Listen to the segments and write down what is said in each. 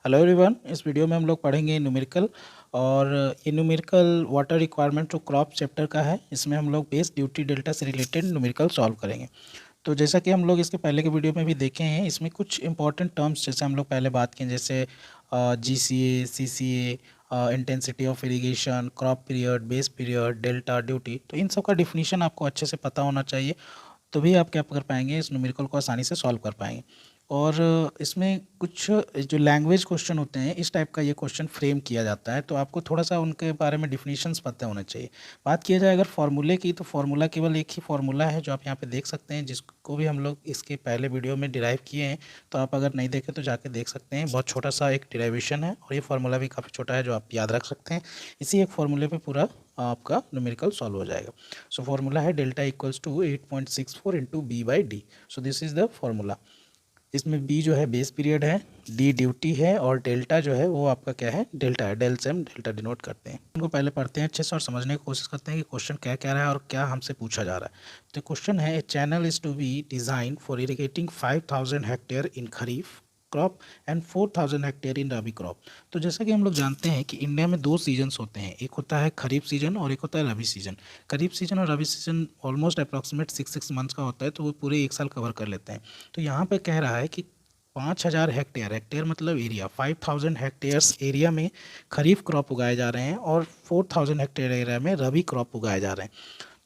Hello everyone, इस video में हम लोग पढ़ेंगे न्यूमेरिकल। और ये न्यूमेरिकल वाटर रिक्वायरमेंट जो क्रॉप चैप्टर का है, इसमें हम लोग बेस ड्यूटी डेल्टा से रिलेटेड न्यूमेरिकल सॉल्व करेंगे। तो जैसा कि हम लोग इसके पहले के वीडियो में भी देखे हैं, इसमें कुछ इंपॉर्टेंट टर्म्स जैसे हम लोग पहले बात किए, जैसे GCA, CCA, intensity of irrigation, crop period, base period, delta duty. तो इन सब का डिफिनीशन आपको अच्छे से पता होना चाहिए, तो भी आप क्या कर पाएंगे, इस न्यूमेरिकल को आसानी से सॉल्व कर पाएंगे। और इसमें कुछ जो लैंग्वेज क्वेश्चन होते हैं, इस टाइप का ये क्वेश्चन फ्रेम किया जाता है, तो आपको थोड़ा सा उनके बारे में डिफिनीशंस पता होना चाहिए। बात किया जाए अगर फार्मूले की, तो फार्मूला केवल एक ही फार्मूला है जो आप यहाँ पे देख सकते हैं, जिसको भी हम लोग इसके पहले वीडियो में डिराइव किए हैं। तो आप अगर नहीं देखें तो जाके देख सकते हैं, बहुत छोटा सा एक डिराइवेशन है और ये फार्मूला भी काफ़ी छोटा है जो आप याद रख सकते हैं। इसी एक फार्मूले पे पूरा आपका न्यूमेरिकल सॉल्व हो जाएगा। सो फार्मूला है delta equals to 8.64 into B by D. So this is the formula. इसमें बी जो है बेस पीरियड है, डी ड्यूटी है, और डेल्टा जो है वो आपका क्या है, डेल्टा है। डेल से हम डेल्टा डिनोट करते हैं। उनको पहले पढ़ते हैं अच्छे से और समझने की कोशिश करते हैं कि क्वेश्चन क्या कह रहा है और क्या हमसे पूछा जा रहा है। तो क्वेश्चन है, a channel is to be design for irrigating 5000 hectare in kharif crop and 4000 hectare in rabi crop. तो जैसा कि हम लोग जानते हैं कि इंडिया में दो सीजन्स होते हैं, एक होता है खरीफ सीजन और एक होता है रबी सीजन। खरीफ सीजन और रबी सीजन ऑलमोस्ट अप्रॉक्सीमेट 6 मंथ्स का होता है, तो वो पूरे एक साल कवर कर लेते हैं। तो यहाँ पे कह रहा है कि 5000 हेक्टेयर, हेक्टेयर मतलब एरिया, 5000 हेक्टेयर्स एरिया में खरीफ क्रॉप उगाए जा रहे हैं और 4000 हेक्टेयर एरिया में रबी क्रॉप उगाए जा रहे हैं।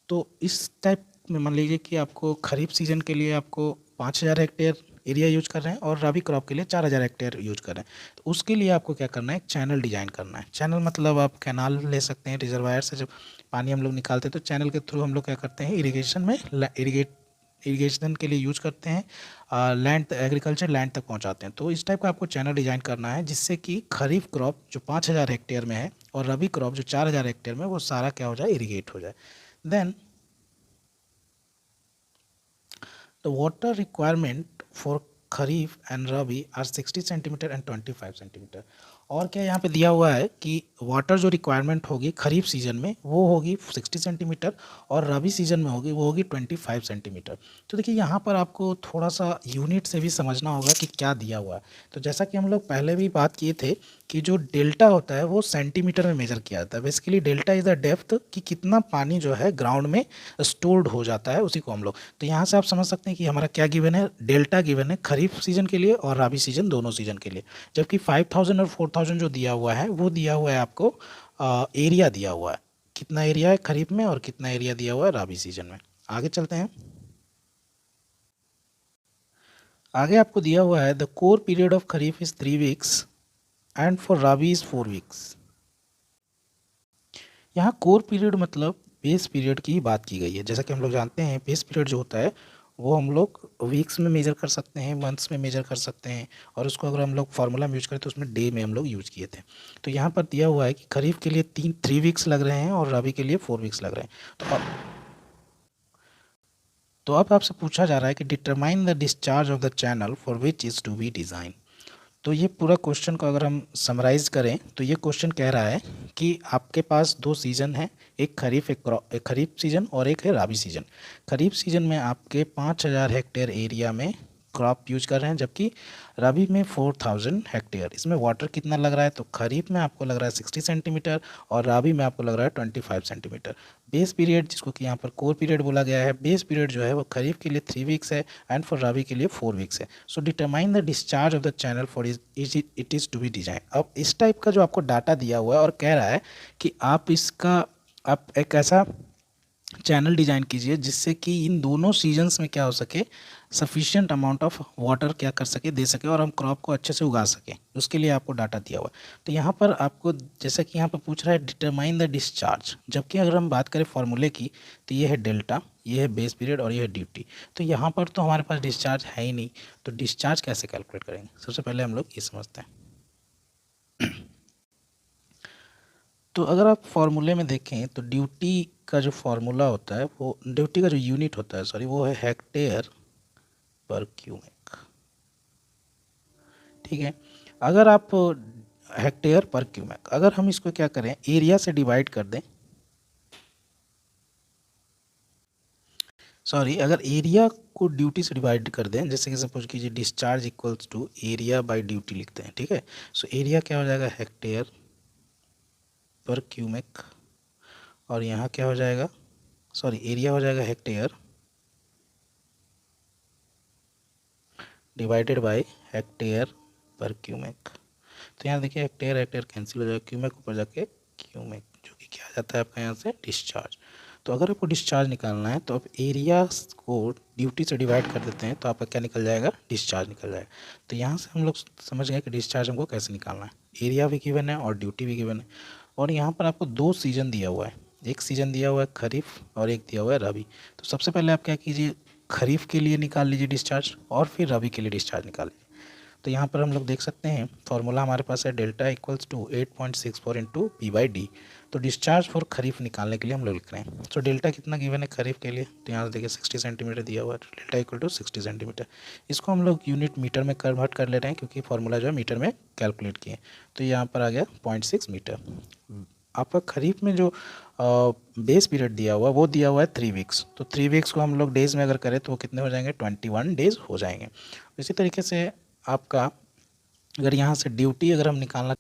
तो इस टाइप में मान लीजिए कि आपको खरीफ सीजन के लिए आपको 5000 हेक्टेयर एरिया यूज कर रहे हैं और रबी क्रॉप के लिए 4000 हेक्टेयर यूज कर रहे हैं। तो उसके लिए आपको क्या करना है, एक चैनल डिजाइन करना है। चैनल मतलब आप कैनाल ले सकते हैं, रिजर्वायर से जब पानी हम लोग निकालते हैं तो चैनल के थ्रू हम लोग क्या करते हैं, इरीगेशन में इरीगेशन के लिए यूज करते हैं, लैंड एग्रीकल्चर लैंड तक पहुंचाते हैं। तो इस टाइप का आपको चैनल डिजाइन करना है, जिससे कि खरीफ क्रॉप जो 5000 हेक्टेयर में है और रबी क्रॉप जो 4000 हेक्टेयर में, वो सारा क्या हो जाए, इरीगेट हो जाए। Then the water requirement for kharif and rabi are 60 centimetre and 25 centimetre. और क्या यहाँ पे दिया हुआ है कि वाटर जो रिक्वायरमेंट होगी खरीफ सीजन में वो होगी 60 सेंटीमीटर और रबी सीजन में होगी वो होगी 25 सेंटीमीटर। तो देखिए यहाँ पर आपको थोड़ा सा यूनिट से भी समझना होगा कि क्या दिया हुआ है। तो जैसा कि हम लोग पहले भी बात किए थे कि जो डेल्टा होता है वो सेंटीमीटर में मेजर किया जाता है। Basically delta is the depth, कि कितना पानी जो है ग्राउंड में स्टोर्ड हो जाता है, उसी को हम लोग। तो यहाँ से आप समझ सकते हैं कि हमारा क्या गिवन है, डेल्टा गिवन है खरीफ सीजन के लिए और रबी सीजन, दोनों सीजन के लिए। जबकि 5000 और 4000 जो दिया हुआ है वो दिया हुआ है आपको एरिया दिया हुआ है, कितना एरिया है खरीफ में और कितना एरिया दिया हुआ है रबी सीजन में। आगे चलते हैं। आगे आपको दिया हुआ है the core period of kharif is 3 weeks and for rabi is 4 weeks. यहाँ कोर पीरियड मतलब बेस पीरियड की ही बात की गई है। जैसा कि हम लोग जानते हैं बेस पीरियड जो होता है वो हम लोग वीक्स में मेजर कर सकते हैं, मंथ्स में मेजर कर सकते हैं, और उसको अगर हम लोग फार्मूला में यूज करें तो उसमें डे में हम लोग यूज किए थे। तो यहाँ पर दिया हुआ है कि खरीफ के लिए 3 वीक्स लग रहे हैं और रबी के लिए 4 वीक्स लग रहे हैं। तो अब आपसे पूछा जा रहा है कि determine the discharge of the channel for which is to be design. तो ये पूरा क्वेश्चन को अगर हम समराइज़ करें तो ये क्वेश्चन कह रहा है कि आपके पास दो सीज़न हैं, एक खरीफ एक खरीफ सीज़न और एक है रबी सीज़न। खरीफ सीज़न में आपके 5000 हेक्टेयर एरिया में क्रॉप यूज कर रहे हैं, जबकि रबी में 4000 हेक्टेयर। इसमें वाटर कितना लग रहा है, तो खरीफ में आपको लग रहा है 60 सेंटीमीटर और रबी में आपको लग रहा है 25 सेंटीमीटर। बेस पीरियड, जिसको कि यहाँ पर कोर पीरियड बोला गया है, बेस पीरियड जो है वो खरीफ के लिए 3 वीक्स है एंड फॉर रबी के लिए 4 वीक्स है। So determine the discharge of the channel for it is to be design. अब इस टाइप का जो आपको डाटा दिया हुआ है और कह रहा है कि आप एक ऐसा चैनल डिजाइन कीजिए जिससे कि इन दोनों सीजन्स में क्या हो सके, सफिशिएंट अमाउंट ऑफ वाटर क्या कर सके, दे सके, और हम क्रॉप को अच्छे से उगा सकें। उसके लिए आपको डाटा दिया हुआ है। तो यहाँ पर आपको जैसा कि यहाँ पर पूछ रहा है डिटरमाइन द डिस्चार्ज, जबकि अगर हम बात करें फॉर्मूले की तो ये है डेल्टा, ये है बेस पीरियड और ये है ड्यूटी। तो यहाँ पर तो हमारे पास डिस्चार्ज है ही नहीं, तो डिस्चार्ज कैसे कैलकुलेट करेंगे, सबसे पहले हम लोग ये समझते हैं। तो अगर आप फॉर्मूले में देखें तो ड्यूटी का जो फॉर्मूला होता है, वो ड्यूटी का जो यूनिट होता है, सॉरी, वो है हेक्टेयर पर क्यूबिक। ठीक है। अगर आप हेक्टेयर पर क्यूबिक, अगर हम इसको क्या करें, एरिया से डिवाइड कर दें, सॉरी, अगर एरिया को ड्यूटी से डिवाइड कर दें, जैसे कि सपोज कीजिए discharge equals to area by duty लिखते हैं, ठीक है। सो एरिया क्या हो जाएगा, हेक्टेयर पर क्यूमेक, और यहाँ क्या हो जाएगा, सॉरी एरिया हो जाएगा हेक्टेयर डिवाइडेड बाय हेक्टेयर पर क्यूमेक। तो यहाँ देखिए हेक्टेयर हेक्टेयर कैंसिल हो जाएगा, क्यूमेक ऊपर जाके क्यूमेक, जो कि क्या आ जाता है आपका यहाँ से डिस्चार्ज। तो अगर आपको डिस्चार्ज निकालना है तो आप एरिया को ड्यूटी से डिवाइड कर देते हैं तो आपका क्या निकल जाएगा, डिस्चार्ज निकल जाएगा। तो यहाँ से हम लोग समझ गए कि डिस्चार्ज हमको कैसे निकालना है। एरिया भी गिवन है और ड्यूटी भी गिवन है, और यहाँ पर आपको 2 सीजन दिया हुआ है, एक सीजन दिया हुआ है खरीफ और एक दिया हुआ है रबी। तो सबसे पहले आप क्या कीजिए, खरीफ के लिए निकाल लीजिए डिस्चार्ज और फिर रबी के लिए डिस्चार्ज निकाल लीजिए। तो यहाँ पर हम लोग देख सकते हैं फॉर्मूला हमारे पास है delta equals to 8.64 into P by D. तो डिस्चार्ज फॉर खरीफ निकालने के लिए हम लोग लिख रहे हैं। तो डेल्टा कितना गिवन है खरीफ के लिए, तो यहाँ से देखिए 60 सेंटीमीटर दिया हुआ है, डेल्टा इक्वल टू 60 सेंटीमीटर। इसको हम लोग यूनिट मीटर में कन्वर्ट कर ले रहे हैं क्योंकि फॉर्मूला जो है मीटर में कैलकुलेट किए। तो यहाँ पर आ गया 0.6 मीटर। आपका खरीफ में जो बेस पीरियड दिया हुआ वो दिया हुआ है 3 वीक्स। तो 3 वीक्स को हम लोग डेज़ में अगर करें तो वो कितने हो जाएंगे, 21 डेज़ हो जाएंगे। इसी तरीके से आपका अगर यहाँ से ड्यूटी अगर हम निकालना,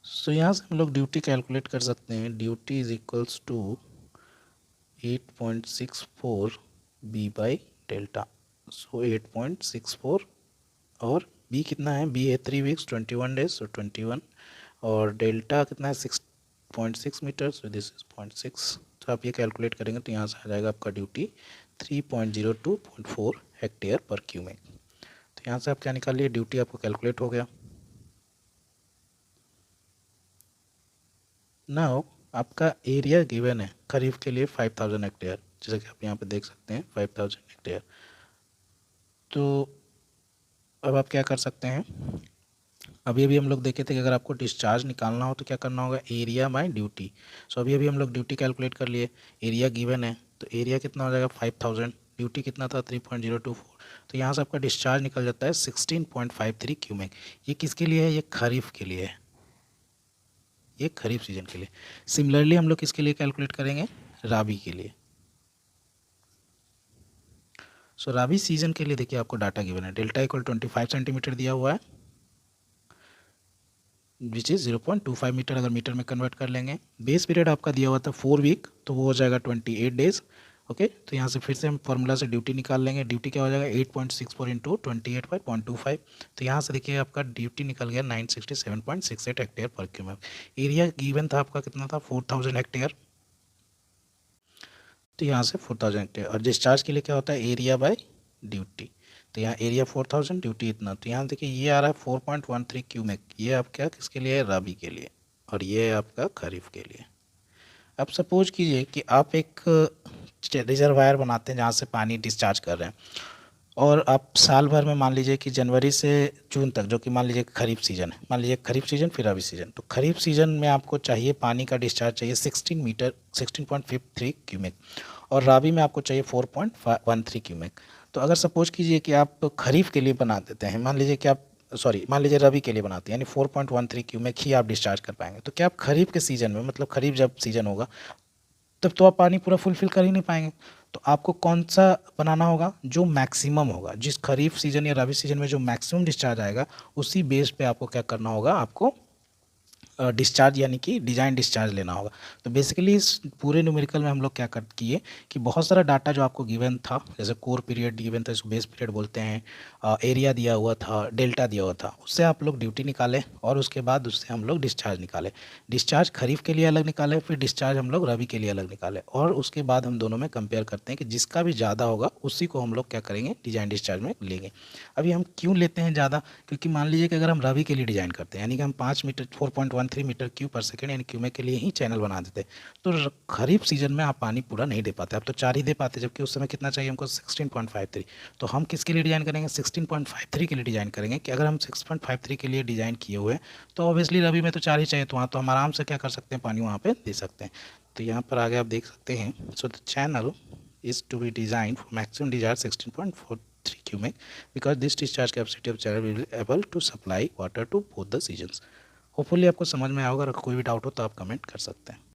सो यहाँ से हम लोग ड्यूटी कैलकुलेट कर सकते हैं। Duty is equals to 8.64 B by delta. So 8.64 और बी कितना है, बी है 3 वीक्स 21 डेज, सो 21, और डेल्टा कितना है 6.6 मीटर, सो दिस इज 0.6। तो आप ये कैलकुलेट करेंगे तो यहाँ से आ जाएगा आपका ड्यूटी 3.02.4 हेक्टेयर पर क्यूमेक। तो यहाँ से आप क्या निकाल लिए, ड्यूटी आपको कैलकुलेट हो गया। नाउ आपका एरिया गिवन है खरीफ के लिए 5000 हेक्टेयर, जैसा कि आप यहाँ पे देख सकते हैं 5000 हेक्टेयर। तो अब आप क्या कर सकते हैं, अभी अभी हम लोग देखे थे कि अगर आपको डिस्चार्ज निकालना हो तो क्या करना होगा, एरिया बाय ड्यूटी। सो अभी अभी हम लोग ड्यूटी कैलकुलेट कर लिए, एरिया गिवन है तो एरिया कितना हो जाएगा 5000, ड्यूटी कितना था 3.024। तो यहाँ से आपका डिस्चार्ज निकल जाता है 16.53 क्यूमेक। ये किसके लिए है, ये खरीफ के लिए है, ये खरीफ सीजन के लिए। सिमिलरली हम लोग किसके लिए कैलकुलेट करेंगे, राबी के लिए। सो राबी सीजन के लिए देखिए आपको डाटा गिवन है, डेल्टा इक्वल 25 सेंटीमीटर दिया हुआ है, विच इज़ 0.25 मीटर अगर मीटर में कन्वर्ट कर लेंगे। बेस पीरियड आपका दिया हुआ था 4 वीक, तो वो हो जाएगा 28 डेज। ओके, तो यहाँ से फिर से हम फॉर्मूला से ड्यूटी निकाल लेंगे। ड्यूटी क्या हो जाएगा 8.64 इंटू 28/0.25। तो यहाँ से देखिए आपका ड्यूटी निकल गया 967.68 हेक्टेयर पर क्यूमेक। एरिया गिवन था आपका कितना था 4000 हेक्टेयर, तो यहाँ से 4000 हेक्टेयर। और डिस्चार्ज के लिए क्या होता है, एरिया बाय ड्यूटी। तो यहाँ एरिया 4000, ड्यूटी इतना, तो यहाँ देखिए ये आ रहा है 4.13 क्यूमेक। ये आपका किसके लिए है, राबी के लिए, और ये है आपका खरीफ के लिए। अब सपोज कीजिए कि आप एक रिजर्वायर बनाते हैं जहाँ से पानी डिस्चार्ज कर रहे हैं, और आप साल भर में मान लीजिए कि जनवरी से जून तक, जो कि मान लीजिए खरीफ सीजन है, मान लीजिए खरीफ सीजन फिर रबी सीजन, तो खरीफ सीजन में आपको चाहिए पानी का डिस्चार्ज चाहिए 16 मीटर 16.53 क्यूमेक, और राबी में आपको चाहिए 4.13 क्यूमेक। तो अगर सपोज कीजिए कि आप खरीफ के लिए बना देते हैं, मान लीजिए कि आप मान लीजिए रबी के लिए बनाते हैं, यानी 4.13 क्यूमेक ही आप डिस्चार्ज कर पाएंगे, तो क्या आप खरीफ के सीज़न में, मतलब खरीफ जब सीज़न होगा तब तो आप पानी पूरा फुलफिल कर ही नहीं पाएंगे। तो आपको कौन सा बनाना होगा, जो मैक्सिमम होगा, जिस खरीफ सीजन या रबी सीजन में जो मैक्सिमम डिस्चार्ज आएगा उसी बेस पे आपको क्या करना होगा, आपको डिस्चार्ज यानी कि डिजाइन डिस्चार्ज लेना होगा। तो बेसिकली इस पूरे न्यूमेरिकल में हम लोग क्या कर किए कि बहुत सारा डाटा जो आपको गिवन था, जैसे कोर पीरियड गिवन था, इसको बेस पीरियड बोलते हैं, एरिया दिया हुआ था, डेल्टा दिया हुआ था, उससे आप लोग ड्यूटी निकाले और उसके बाद उससे हम लोग डिस्चार्ज निकाले। डिस्चार्ज खरीफ के लिए अलग निकाले, फिर डिस्चार्ज हम लोग रबी के लिए अलग निकाले, और उसके बाद हम दोनों में कंपेयर करते हैं कि जिसका भी ज़्यादा होगा उसी को हम लोग क्या करेंगे, डिजाइन डिस्चार्ज में लेंगे। अभी हम क्यों लेते हैं ज़्यादा, क्योंकि मान लीजिए कि अगर हम रबी के लिए डिजाइन करते हैं, यानी कि हम 5 मीटर 4.13 मीटर क्यूब पर सेकेंड यानी क्यूमेक के लिए ही चैनल बना देते, तो खरीफ सीजन में आप पानी पूरा नहीं दे पाते, आप तो 4 ही दे पाते, जबकि उस समय कितना चाहिए हमको 16.53। तो हम किसके लिए डिज़ाइन करेंगे, 16.53 के लिए डिज़ाइन करेंगे कि अगर हम 6.53 के लिए डिज़ाइन किए हुए हैं तो ऑब्वियसली रबी में तो 4 ही चाहिए, तो वहाँ तो हम आराम से क्या कर सकते हैं, पानी वहाँ पर दे सकते हैं। तो यहाँ पर आगे आप देख सकते हैं, so the channel is to be designed for maximum discharge 16.43 cubic because this discharge capacity of channel will be able to supply water to both the seasons। Hopefully आपको समझ में आएगा, अगर कोई भी डाउट हो तो आप कमेंट कर सकते हैं।